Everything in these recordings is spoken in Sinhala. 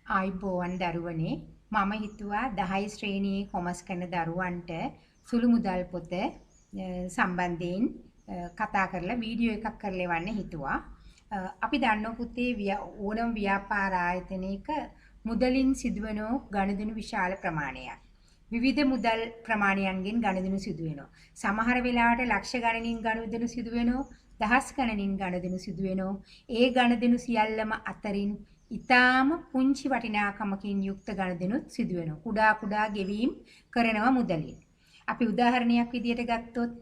ආයිබෝවන් දරුවනේ මම හිතුවා 10 ශ්‍රේණියේ කොමර්ස් කරන දරුවන්ට සුළු මුදල් පොත සම්බන්ධයෙන් කතා කරලා වීඩියෝ එකක් කරලා එවන්න හිතුවා. අපි දන්නවා පුතේ ඕනම ව්‍යාපාර ආයතනයක මුදලින් සිදුවන ගනුදෙනු විශාල ප්‍රමාණයක්. විවිධ මුදල් ප්‍රමාණයන්ගෙන් ගනුදෙනු සිදු වෙනවා. සමහර වෙලාවට ලක්ෂ ගණනින් ගනුදෙනු සිදු වෙනවා, දහස් ගණනින් ගනුදෙනු සිදු වෙනවා. ඒ ගනුදෙනු සියල්ලම අතරින් ඊටාම පුංචි වටිනාකමකින් යුක්ත ගනුදෙනුත් සිදු වෙනවා. කුඩා කුඩා ගෙවීම් කරනවා මුදලින්. අපි උදාහරණයක් විදියට ගත්තොත්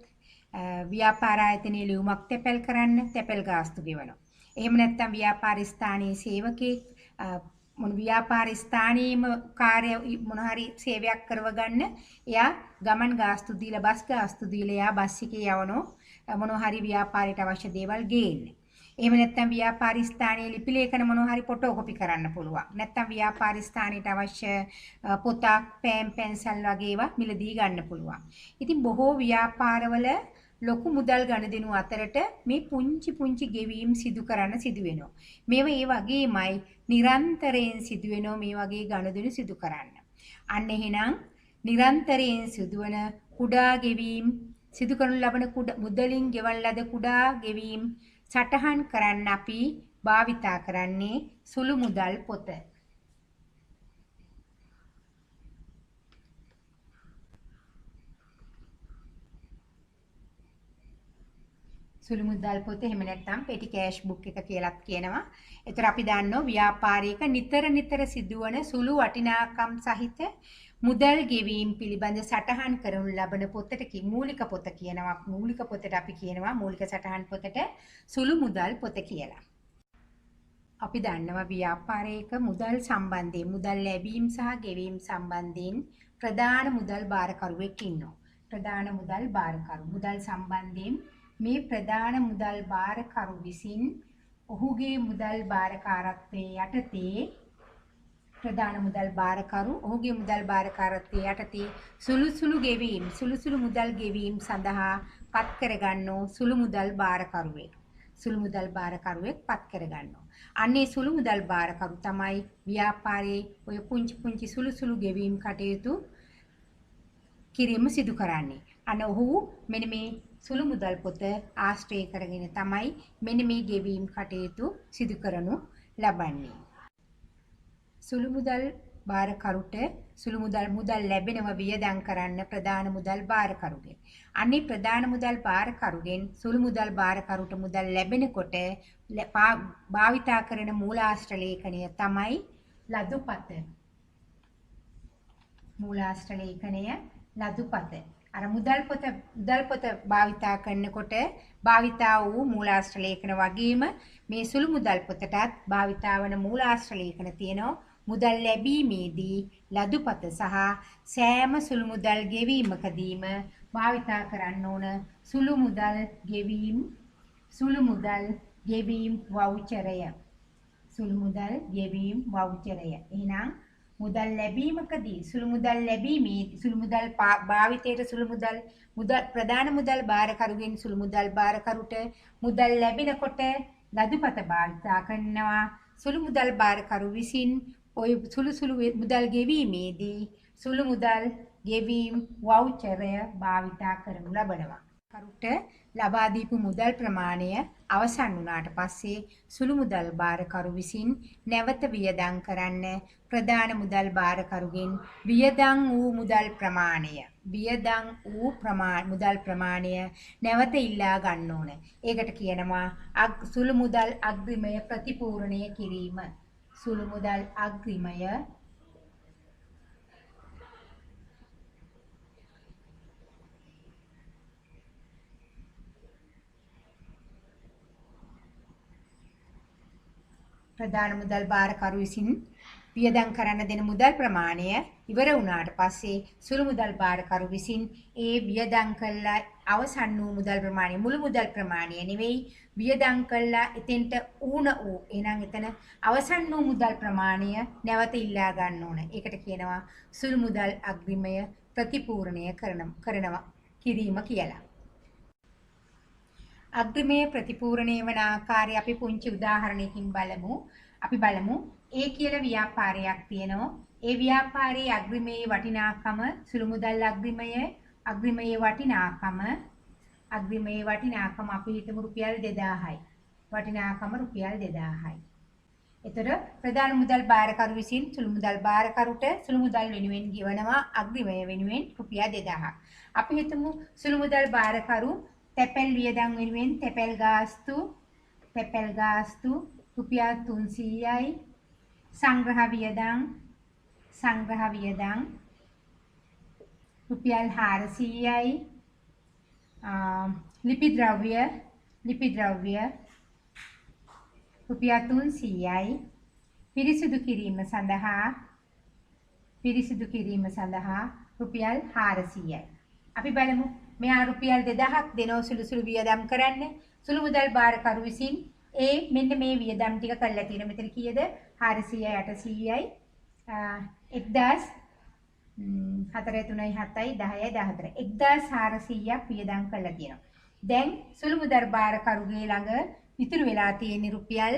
ව්‍යාපාර ආයතනයේ ලියුමක් තැපැල් කරන්න තැපැල් ගාස්තු ගෙවනවා. එහෙම නැත්නම් ව්‍යාපාර ස්ථානයේ සේවකෙක් ව්‍යාපාර ස්ථානයේම කාර්ය මොන හරි සේවයක් කරව ගන්න එයා ගමන් ගාස්තු දීලා බස් ගාස්තු දීලා එයා බස් එකේ යවනවා මොන හරි ව්‍යාපාරයට අවශ්‍ය දේවල් ගේන්න. එහෙම නැත්නම් ව්‍යාපාර ස්ථානයේ ලිපි ලේඛන මොන හරි ෆොටෝකොපි කරන්න පුළුවන්. නැත්නම් ව්‍යාපාර ස්ථානයට අවශ්‍ය පොතක්, පෑන් පැන්සල් වගේ ඒවා මිලදී ගන්න පුළුවන්. ඉතින් බොහෝ ව්‍යාපාරවල ලොකු මුදල් ගනුදෙනු අතරට මේ පුංචි පුංචි ගෙවීම් සිදු කරන්න සිදු වෙනවා. මේවා ඒ වගේමයි නිරන්තරයෙන් සිදු වෙනවා මේ වගේ ගනුදෙනු සිදු කරන්න. අන්න එහෙනම් නිරන්තරයෙන් සිදුවන කුඩා ගෙවීම් සිදු කරනු ලබන මුදලින් ගෙවන ලද කුඩා ගෙවීම් සටහන් කරන්න අපි භාවිතා කරන්නේ සුළු මුදල් පොත. සුළු මුදල් පොත එහෙම නැත්නම් පෙටි කෑෂ් බුක් එක කියලාත් කියනවා. ඒතර අපි දන්නවා ව්‍යාපාරයක නිතර සිදුවන සුළු වටිනාකම් සහිත මුදල් ගෙවීම් පිළිබඳ සටහන් කරනු ලබන පොතට මූලික පොත කියනවා. මූලික පොතට අපි කියනවා මූලික සටහන් පොතට සුළු මුදල් පොත කියලා. අපි දන්නවා ව්‍යාපාරයක මුදල් සම්බන්ධයෙන් මුදල් ලැබීම් සහ ගෙවීම් සම්බන්ධයෙන් ප්‍රධාන මුදල් භාරකරුවෙක් ඉන්නවා. ප්‍රධාන මුදල් භාරකරු මුදල් සම්බන්ධයෙන් මේ ප්‍රධාන මුදල් භාරකරු විසින් ඔහුගේ මුදල් භාරකාරත්වයේ යටතේ ප්‍රධාන මුදල් භාරකරු ඔහුගේ මුදල් භාරකාරත්වයේ යටතේ සුළු මුදල් ගෙවීම් සඳහා පත් කරගන්නෝ සුළු මුදල් භාරකරුවෙක්. සුළු මුදල් භාරකරුවෙක් පත් කරගන්නවා. අන්නේ සුළු මුදල් භාරකරු තමයි ව්‍යාපාරයේ ඔය පුංචි සුළු ගෙවීම් කටයුතු කිරීම සිදු කරන්නේ. අන්න ඔහු මෙන්න මේ සුළු මුදල් පොත ආශ්‍රය කරගෙන තමයි මෙන්න මේ ගෙවීම් කටයුතු සිදු කරනු ලබන්නේ. සුළු මුදල් භාරකරුට සුළු මුදල් ලැබෙනව වියදම් කරන්න ප්‍රධාන මුදල් භාරකරුගෙන්. අනේ ප්‍රධාන මුදල් භාරකරුගෙන් සුළු මුදල් භාරකරුට මුදල් ලැබෙනකොට භාවිතා කරන මූලාශ්‍ර ලේඛනය තමයි ලදුපත. මූලාශ්‍ර ලේඛනය ලදුපත. අර මුදල් පොත භාවිතා කරනකොට භාවිතා වූ මූලාශ්‍ර ලේඛන වගේම මේ සුළු මුදල් පොතටත් භාවිතා වන මූලාශ්‍ර ලේඛන තියෙනවා. මුදල් ලැබීමේදී ලදුපත සහ සෑම සුළු මුදල් ගෙවීමකදීම භාවිතා කරන්න ඕන සුළු මුදල් ගෙවීම් වවුචරය. සුළු මුදල් ගෙවීම් වවුචරය. එහෙනම් මුදල් ලැබීමකදී සුළු මුදල් භාවිතයට ප්‍රධාන මුදල් භාරකරුගෙන් සුළු මුදල් භාරකරුට මුදල් ලැබෙනකොට ලදුපත භාවිතා කරනවා. සුළු මුදල් භාරකරු විසින් ඔය සුළු මුදල් ගෙවීමේදී සුළු මුදල් ගෙවීම් වවුචරය භාවිතා කරනු ලබනවා. කරුට ලබා දීපු මුදල් ප්‍රමාණය අවසන් වුණාට පස්සේ සුළු මුදල් භාරකරු විසින් නැවත වියදම් කරන්න ප්‍රධාන මුදල් භාරකරුගෙන් වියදම් වූ මුදල් ප්‍රමාණය නැවත ඉල්ලා ගන්න ඕන. ඒකට කියනවා සුළු මුදල් අග්‍රිමය ප්‍රතිපූර්ණය කිරීම. සුළු මුදල් අග්‍රිමය ප්‍රධාන මුදල් භාරකරු විසින් වියදම් කරන්න දෙන මුදල් ප්‍රමාණය ඉවර වුණාට පස්සේ සුළු මුදල් භාරකරු විසින් ඒ වියදම් කළා අවසන් වූ මුදල් ප්‍රමාණය මුළු මුදල් ප්‍රමාණය නෙවෙයි වියදම් කළා එතෙන්ට එහෙනම් එතන අවසන් වූ මුදල් ප්‍රමාණය නැවත ඉල්ලා ගන්න ඕන. ඒකට කියනවා සුළු මුදල් අග්‍රිමය ප්‍රතිපූර්ණය කිරීම කියලා. අග්‍රිමය ප්‍රතිපූර්ණය වන ආකාරය අපි පුංචි උදාහරණයකින් බලමු. අපි බලමු A කියලා ව්‍යාපාරයක් තියෙනවා. ඒ ව්‍යාපාරයේ අග්‍රිමයේ වටිනාකම සුළු මුදල් අග්‍රිමයේ වටිනාකම අපි හිතමු රුපියල් 2000යි. වටිනාකම රුපියල් 2000යි. එතකොට ප්‍රධාන මුදල් බාරකරු විසින් සුළු මුදල් බාරකරුට සුළු මුදල් වෙනුවෙන් ගෙවනවා අග්‍රිමය වෙනුවෙන් රුපියල් 2000ක්. අපි හිතමු සුළු මුදල් බාරකරු තැපැල් වියදම් වෙනුවෙන් තැපැල් ගාස්තු රුපියල් 300යි. සංග්‍රහ වියදම් රුපියල් 400යි. ලිපි ද්‍රව්‍ය රුපියල් 300යි. පිරිසිදු කිරීම සඳහා රුපියල් 400යි. අපි බලමු මෙයා රුපියල් 2000ක් දෙනව සුළු වියදම් කරන්න. සුළු මුදල් බාරකරු විසින් මෙන්න මේ වියදම් ටික කරලා තියෙනවා. මෙතන කීයද? 400යි 800යි 1000 4 3යි 7යි 10යි 14යි 1400ක් වියදම් කරලා තියෙනවා. දැන් සුළු මුදල් බාරකරුගේ ළඟ ඉතුරු වෙලා තියෙන රුපියල්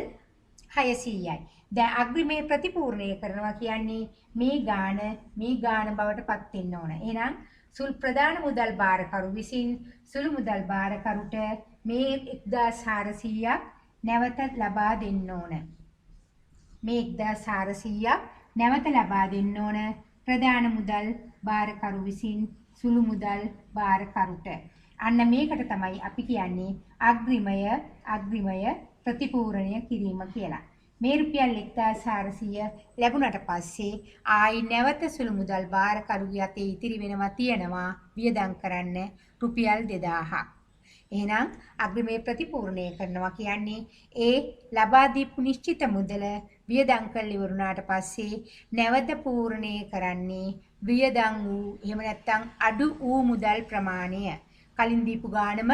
600යි. දැන් අග්‍රිමය ප්‍රතිපූර්ණය කරනවා කියන්නේ මේ ගාණ බවට පත් වෙන්න ඕන. එහෙනම් ප්‍රධාන මුදල් බාරකරු විසින් සුළු මුදල් බාරකරුට මේ 1400ක් නැවත ලබා දෙන්න ඕන. මේ 1400ක් නැවත ලබා දෙන්න ඕන ප්‍රධාන මුදල් බාරකරු විසින් සුළු මුදල් බාරකරුට. අන්න මේකට තමයි අපි කියන්නේ අග්‍රිමය ප්‍රතිපූර්ණය කිරීම කියලා. මේ රුපියල් 1400 ලැබුණට පස්සේ ආයි නැවත සුළු මුදල් බාරකරුගේ අතේ ඉතිරි වෙනවා තියෙනවා වියදම් කරන්න රුපියල් 2000ක්. එහෙනම් අග්‍රිමය ප්‍රතිපූර්ණය කරනවා කියන්නේ ඒ ලබා දීපු නිශ්චිත මුදල වියදම් කරලා ඉවරුණාට පස්සේ නැවත පූර්ණය කරන්නේ වියදම් වූ එහෙම නැත්නම් අඩු වූ මුදල් ප්‍රමාණය. කලින් දීපු ගාණම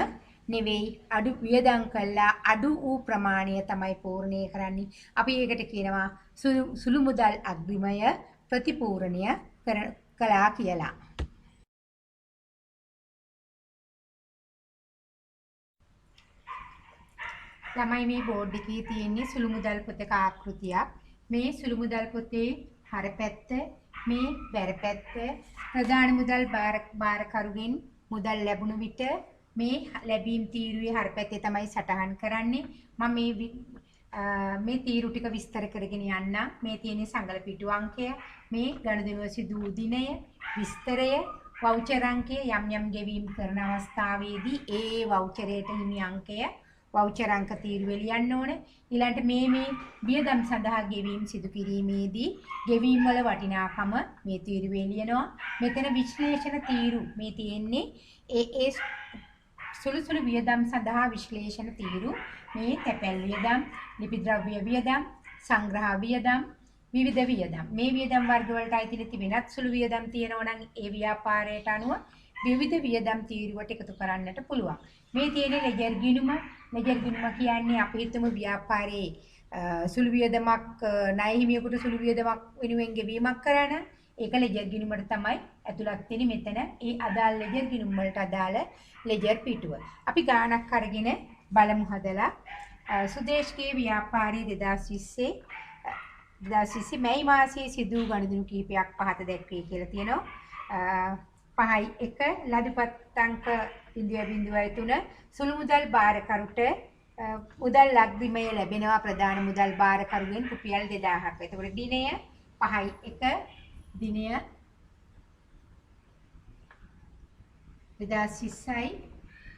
නෙවෙයි අඩු වියදම් කළා අඩු වූ ප්‍රමාණය තමයි පූර්ණය කරන්නේ. අපි ඒකට කියනවා සුළු මුදල් අග්‍රිමය ප්‍රතිපූර්ණය කළා කියලා. ළමයි මේ බෝඩ් එකේ තියෙන්නේ සුළු මුදල් පොතක ආකෘතියක්. මේ සුළු මුදල් පොතේ හරපැත්ත මේ බැරපැත්ත ප්‍රධාන මුදල් බාරකරුගෙන් මුදල් ලැබුණු විට මේ ලැබීම් තීරුවේ හරපැත්තේ තමයි සටහන් කරන්නේ. මම මේ තීරු ටික විස්තර කරගෙන යන්න. මේ තියෙන සංගල පිටු අංකය, මේ ගනුදෙනුව සිදු වූ දිනය, විස්තරය, වවුචර් අංකය යම් ගෙවීම් කරන අවස්ථාවේදී ඒ වවුචරයට හිමි අංකය වවුචර් අංක තීරුවේ ලියන්න ඕන. ඊළඟට මේ වියදම් සඳහා ගෙවීම් සිදු කිරීමේදී ගෙවීම් වල වටිනාකම මේ තීරුවේ ලියනවා. මෙතන විශ්ලේෂණ තීරු මේ තියෙන්නේ ඒ සුළු වියදම් සඳහා විශ්ලේෂණ තීරු මේ තැපැල් වියදම්, ලිපි ද්‍රව්‍ය වියදම්, සංග්‍රහ වියදම්, විවිධ වියදම්. මේ වියදම් වර්ග වලට අයිති වෙනත් සුළු වියදම් තියෙනවා නම් ඒ ව්‍යාපාරයට අනුව විවිධ වියදම් තීරුවට එකතු කරන්නට පුළුවන්. මේ තියෙන ලෙජර් ගිණුම කියන්නේ අපි හිතමු ව්‍යාපාරයේ සුළු වියදමක් ණය හිමියෙකුට සුළු වියදමක් වෙනුවෙන් ගෙවීමක් කරන ඒක ලෙජර් ගිණුමට තමයි ඇතුළත් වෙන්නේ මෙතන. ඒ අදාළ ලෙජර් ගිණුම වලට අදාළ ලෙජර් පිටුව. අපි ගාණක් අරගෙන බලමු හදලා. සුදේශ්ගේ ව්‍යාපාරයේ 2020 මැයි මාසයේ සිදු වූ ගනුදෙනු කිහිපයක් පහත දැක්වේ කියලා තියෙනවා. 5.1 ලදුපත් අංක 0.03 සුළු මුදල් බාරකරුට මුදල් අග්‍රිමය ලැබෙනවා ප්‍රධාන මුදල් බාරකරුගෙන් රුපියල් 2000ක්. එතකොට දිනය 5.1 දිනය 2020යි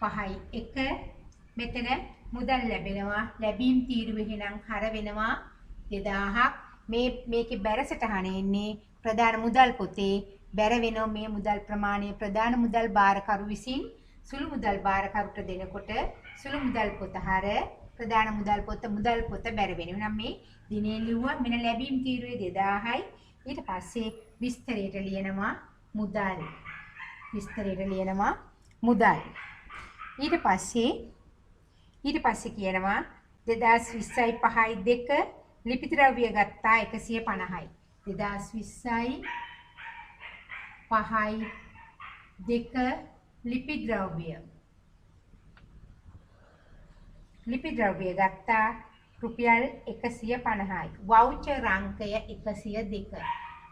5.1 මෙතන මුදල් ලැබෙනවා. ලැබීම් තීරුවේ නම් හර වෙනවා 2000ක්. මේකේ බැර සටහනේ ඉන්නේ ප්‍රධාන මුදල් පොතේ බැර වෙනවා මේ මුදල් ප්‍රමාණය ප්‍රධාන මුදල් බාරකරු විසින් සුළු මුදල් බාරකරුට දෙනකොට සුළු මුදල් පොත හර ප්‍රධාන මුදල් පොත බැර වෙනවා. නම් මේ දිනේ ලිව්වා මෙන්න ලැබීම් තීරුවේ 2000යි. ඊට පස්සේ විස්තරයට ලියනවා මුදල්. ඊට පස්සේ කියනවා 2020යි 5යි 2 ලිපි ද්‍රව්‍ය ගත්තා 150යි. 2020යි 5යි 2 ලිපි ද්‍රව්‍ය ගත්තා රුපියල් 150යි. වවුචර් අංකය 102.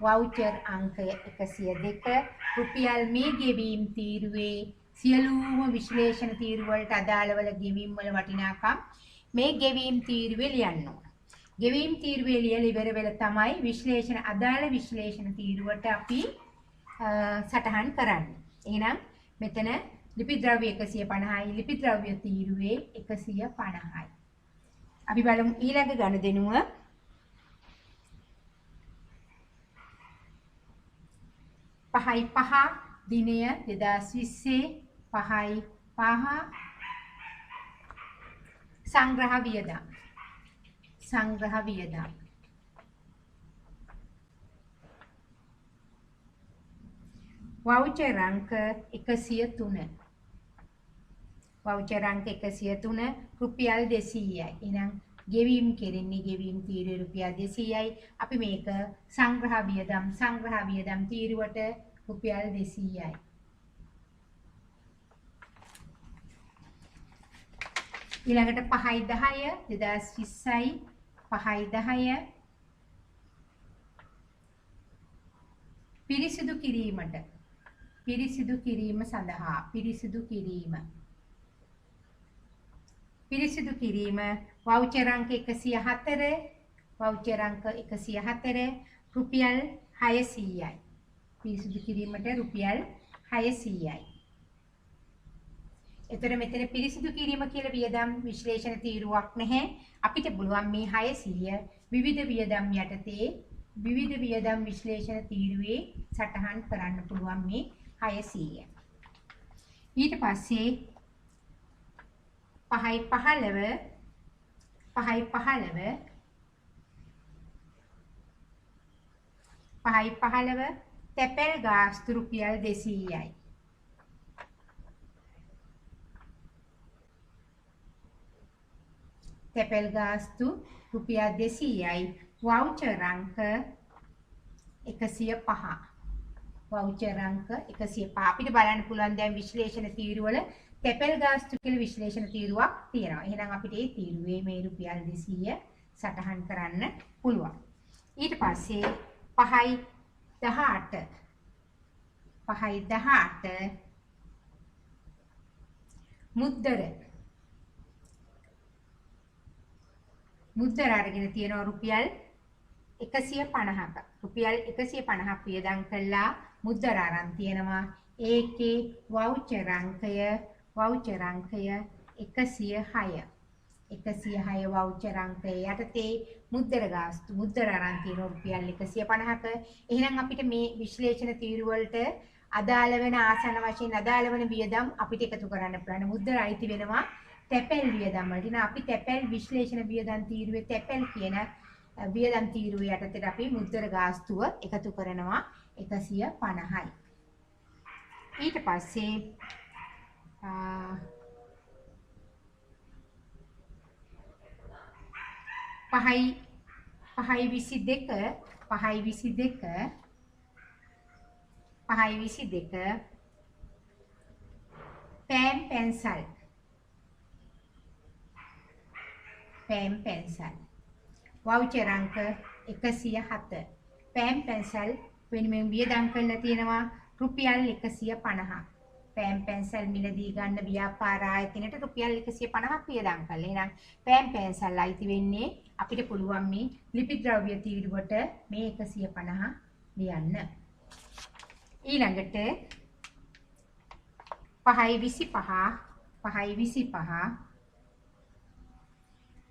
වවුචර් අංකය 102. රුපියල් මේ ගෙවීම් තීරුවේ සියලුම විශ්ලේෂණ තීරු වලට අදාළ වල ගෙවීම් වල වටිනාකම් මේ ගෙවීම් තීරුවේ ලියන්න ඕන. ගෙවීම් තීරුවේ ලියලා ඉවර වෙලා තමයි විශ්ලේෂණ අදාළ විශ්ලේෂණ තීරුවට අපි සටහන් කරන්නේ. එහෙනම් මෙතන ලිපි ද්‍රව්‍ය 150යි ලිපි ද්‍රව්‍ය තීරුවේ 150යි. අපි බලමු ඊළඟ ගනුදෙනුව. පහයි පහ දිනය 2020 පහයි පහ සංග්‍රහ වියදම්. සංග්‍රහ වියදම්. වවුචර් අංක 103. වවුචර් අංක 103 රුපියල් 200යි. එහෙනම් ගෙවීම් කෙරෙන්නේ ගෙවීම් තීරුවේ රුපියල් 200යි. අපි මේක සංග්‍රහ වියදම් තීරුවට රුපියල් 200යි. ඊළඟට 5යි 10 2020යි 5යි 10 පිරිසිදු කිරීමට පිරිසිදු කිරීම සඳහා පිරිසිදු කිරීම වවුචර් අංක 104 වවුචර් අංක 104 රුපියල් 600යි. පිරිසිදු කිරීමට රුපියල් 600යි. එතකොට මෙතන පිරිසිදු කිරීම කියලා වියදම් විශ්ලේෂණ තීරුවක් නැහැ. අපිට පුළුවන් මේ 600 විවිධ වියදම් යටතේ විවිධ වියදම් විශ්ලේෂණ තීරුවේ සටහන් කරන්න පුළුවන් මේ 600. ඊට පස්සේ 5යි 15 තැපැල් ගාස්තු රුපියල් 200යි. තැපැල් ගාස්තු රුපියල් 200යි. වවුචර් අංක 105. වවුචර් අංක 105. අපිට බලන්න පුළුවන් දැන් විශ්ලේෂණ තීරුවල තැපැල් ගාස්තු කියලා විශ්ලේෂණ තීරුවක් තියෙනවා. එහෙනම් අපිට මේ තීරුවේ මේ රුපියල් 200 සටහන් කරන්න පුළුවන්. ඊට පස්සේ 5යි 18 මුද්දර අරගෙන තියෙනවා රුපියල් 150ක. රුපියල් 150ක් වියදම් කළා මුද්දර අරන් තියෙනවා. ඒකේ වවුචර් අංකය 106. 106 වවුචර් අංකය යටතේ මුද්දර ගාස්තු මුද්දර අරන් තියෙනවා රුපියල් 150ක. එහෙනම් අපිට මේ විශ්ලේෂණ තීරු වලට අදාළ වෙන ආසන්න වශයෙන් අදාළ වෙන වියදම් අපිට එකතු කරන්න පුළුවන්. මුද්දර අයිති වෙනවා තැපැල් වියදම් වලට. එහෙනම් අපි තැපැල් විශ්ලේෂණ වියදම් තීරුවේ තැපැල් කියන වියදම් තීරුව යටතේ අපි මුද්දර ගාස්තුව එකතු කරනවා 150යි. ඊට පස්සේ 5යි 22 පෑන් පැන්සල් වවුචර් අංක 107. පෑන් පැන්සල් වෙනුවෙන් වියදම් කරලා තියෙනවා රුපියල් 150ක්. පෑන් පැන්සල් මිලදී ගන්න ව්‍යාපාර ආයතනයට රුපියල් 150ක් වියදම් කළා. එහෙනම් පෑන් පැන්සල් අයිති වෙන්නේ අපිට පුළුවන් මේ ලිපි ද්‍රව්‍ය තීරුවට මේ 150 ලියන්න. ඊළඟට 5යි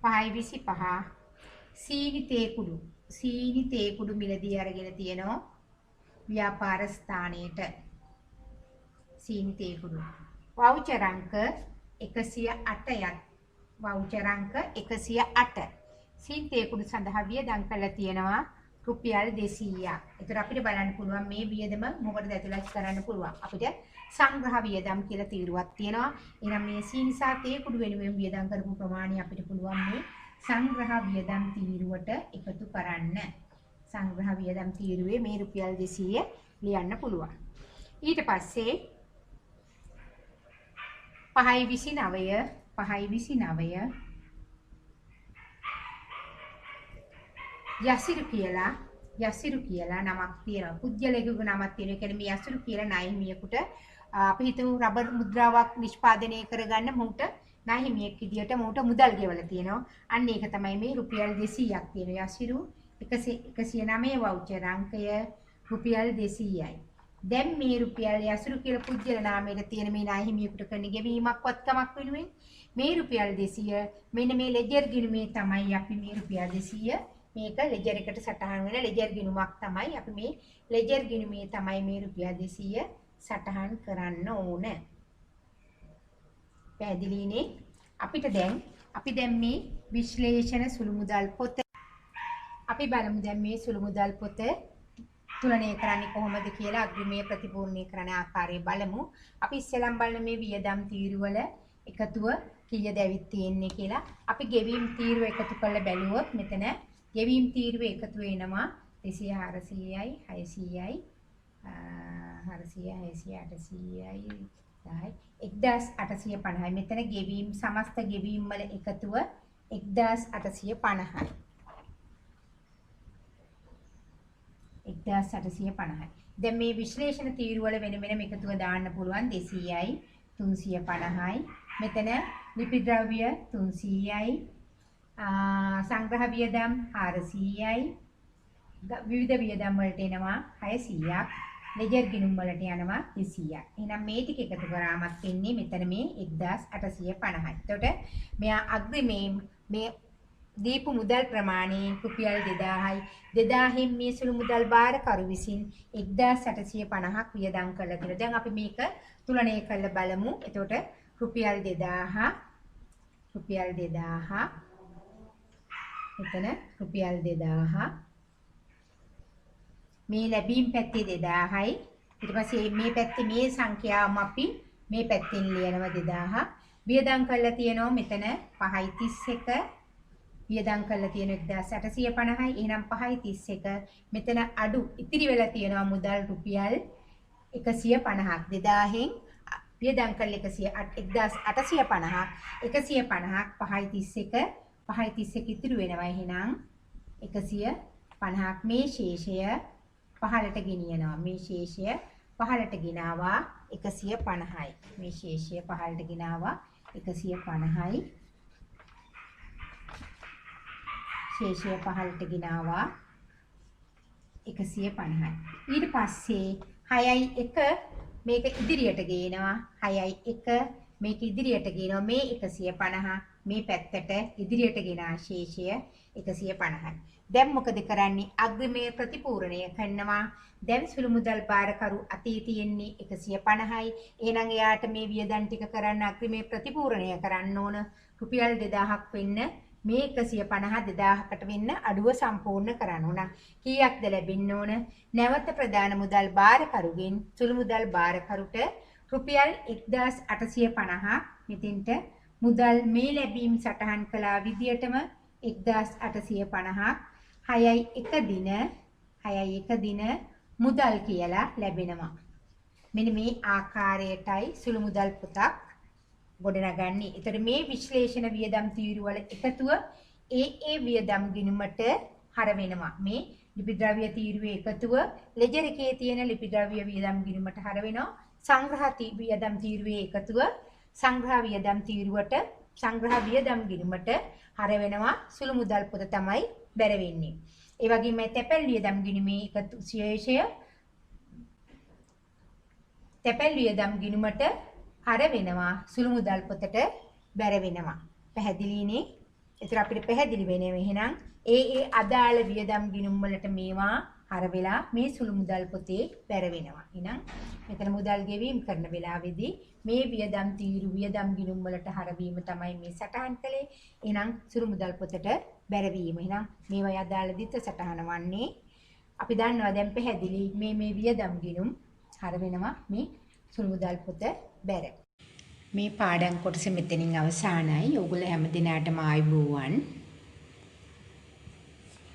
25 සීනි තේ කුඩු මිලදී අරගෙන තියෙනවා ව්‍යාපාර ස්ථානයේට. සීනි තේ කුඩු වවුචර් අංක 108ක්. වවුචර් අංක 108 සීනි තේ කුඩු සඳහා වියදම් කළා තියෙනවා රුපියල් 200ක්. ඒතර අපිට බලන්න පුළුවන් මේ වියදම මොකටද ඇතුළත් කරන්න පුළුවන්. අපිට සංග්‍රහ වියදම් කියලා තීරුවක් තියෙනවා. එහෙනම් මේ සීනි සහ තේ කුඩු වෙනුවෙන් වියදම් කරපු ප්‍රමාණය අපිට පුළුවන් මේ සංග්‍රහ වියදම් තීරුවට එකතු කරන්න. සංග්‍රහ වියදම් තීරුවේ මේ රුපියල් 200 ලියන්න පුළුවන්. ඊට පස්සේ 5යි 29 යසිරු කියලා නමක් තියෙනවා. පුද්ගලයෙකුගේ නමක් තියෙනවා. ඒ කියන්නේ මේ යසිරු කියලා ණයහිමියෙකුට අපි හිතමු රබර් මුද්‍රාවක් නිෂ්පාදනය කරගන්න මොහුට ණයහිමියෙක් විදියට මොහුට මුදල් ගෙවලා තියෙනවා. අන්න ඒක තමයි මේ රුපියල් 200ක් තියෙන යසිරු 109 වවුචර් අංකය රුපියල් 200යි. දැන් මේ රුපියල් යසිරු කියලා පුද්ගල නාමයට තියෙන මේ ණයහිමියෙකුට කරන ගෙවීමක්වත් කමක් වෙනුවෙන් මේ රුපියල් 200 මෙන්න මේ ලෙජර් ගිණුමේ තමයි අපි මේ රුපියල් 200 මේක ලෙජර් එකට සටහන් වෙන ලෙජර් ගිණුමක් තමයි අපි මේ ලෙජර් ගිණුමේ තමයි මේ රුපියල් 200 සටහන් කරන්න ඕන. පැහැදිලිනේ? අපි දැන් මේ විශ්ලේෂණ සුළු මුදල් පොත අපි බලමු දැන් මේ සුළු මුදල් පොත තුලනය කරන්නේ කොහොමද කියලා අග්‍රිමය ප්‍රතිපූර්ණය කරන ආකාරය බලමු. අපි ඉස්සෙල්ලාම බලන මේ වියදම් තීරුවල එකතුව කීයද ඇවිත් තියෙන්නේ කියලා. අපි ගෙවීම් තීරුව එකතු කරලා බැලුවොත් මෙතන ගෙවීම් තීරුව එකතු වෙනවා 200 400යි 600යි 400 600 800යි 1850යි. මෙතන ගෙවීම් සමස්ත ගෙවීම් වල එකතුව 1850යි. 1850යි. දැන් මේ විශ්ලේෂණ තීරු වල වෙන වෙනම එකතුව දාන්න පුළුවන් 200යි 350යි. මෙතන ලිපි ද්‍රව්‍ය 300යි. සංග්‍රහ වියදම් 400යි. විවිධ වියදම් වලට එනවා 600ක්. ලෙජර් ගිණුම් වලට යනවා 200ක්. එහෙනම් මේ ටික එකතු කරාමත් එන්නේ මෙතන මේ 1850යි. එතකොට මෙයා අග්‍රිමේ මේ දීපු මුදල් ප්‍රමාණය රුපියල් 2000යි. 2000න් මේ සුළු මුදල් බාරකරු විසින් 1850ක් වියදම් කළා කියලා. දැන් අපි මේක තුලනය කරලා බලමු. එතකොට රුපියල් 2000 මෙතන රුපියල් 2000 මේ ලැබීම් පැත්තේ 2000යි. ඊට පස්සේ මේ පැත්තේ මේ සංඛ්‍යාවම අපි මේ පැත්තෙන් ලියනවා 2000. වියදම් කරලා තියෙනවා මෙතන 5.31 වියදම් කරලා තියෙන 1850යි. එහෙනම් 5.31 මෙතන අඩු ඉතිරි වෙලා තියෙනවා මුදල් රුපියල් 150ක්. 2000න් වියදම් කළ 1850ක් 150ක් 5.31 ඉතිරි වෙනවා. එහෙනම් 150ක් මේ ශේෂය පහළට ගෙනියනවා. මේ ශේෂය පහළට ගෙනාවා 150යි. මේ ශේෂය පහළට ගෙනාවා 150යි. ශේෂය පහළට ගෙනාවා 150යි. ඊට පස්සේ 6යි 1 මේක ඉදිරියට ගේනවා. 6යි 1 මේක ඉදිරියට ගේනවා. මේ 150 මේ පැත්තට ඉදිරියට ගෙනා ශේෂය 150යි. දැන් මොකද කරන්නේ? අග්‍රිමය ප්‍රතිපූර්ණය කරනවා. දැන් සුළු මුදල් බාරකරු අතේ තියෙන්නේ 150යි. එහෙනම් එයාට මේ වියදම් ටික කරන්න අග්‍රිමය ප්‍රතිපූර්ණය කරන්න ඕන රුපියල් 2000ක් වෙන්න. මේ 150 2000කට වෙන්න අඩුව සම්පූර්ණ කරන්න ඕන. කීයක්ද ලැබෙන්න ඕන? නැවත ප්‍රධාන මුදල් බාරකරුගෙන් සුළු මුදල් බාරකරුට රුපියල් 1850ක් මෙතෙන්ට මුදල් මේ ලැබීම් සටහන් කළා විදියටම 1850ක් 6යි 1 දින මුදල් කියලා ලැබෙනවා. මෙන්න මේ ආකාරයටයි සුළු මුදල් පොතක් ගොඩනගන්නේ. ඒතර මේ විශ්ලේෂණ වියදම් තීරු වල එකතුව ඒ වියදම් ගිණුමට හර වෙනවා. මේ ලිපි ද්‍රව්‍ය තීරුවේ එකතුව ලෙජර් එකේ තියෙන ලිපි ද්‍රව්‍ය වියදම් ගිණුමට හර වෙනවා. සංග්‍රහ වියදම් තීරුවේ එකතුව සංග්‍රහ වියදම් තීරුවට සංග්‍රහ වියදම් ගිණුමට හර වෙනවා. සුළු මුදල් පොත තමයි බැර වෙන්නේ. ඒ වගේම තැපැල් වියදම් ගිණුමේ එකතු ශේෂය තැපැල් වියදම් ගිණුමට හර වෙනවා. සුළු මුදල් පොතට බැර වෙනවා. පැහැදිලිනේ? ඒතර අපිට පැහැදිලි වෙනවා. එහෙනම් ඒ අදාළ වියදම් ගිණුම් වලට මේවා හර වෙලා මේ සුළු මුදල් පොතේ බැර වෙනවා. එහෙනම් මෙතන මුදල් ගෙවීම කරන වෙලාවේදී මේ වියදම් තීරු වියදම් ගිණුම් වලට හරවීම තමයි මේ සටහන් කළේ. එහෙනම් සුළු මුදල් පොතට බැරවීම. එහෙනම් මේවයි අදාළ දිත්ත සටහන වන්නේ. අපි දන්නවා දැන් පැහැදිලි මේ වියදම් ගිණුම් හර වෙනවා මේ සුළු මුදල් පොත බැර. මේ පාඩම් කොටස මෙතනින් අවසానයි. ඔයගොල්ලෝ හැම දිනකටම ආයුබෝවන්.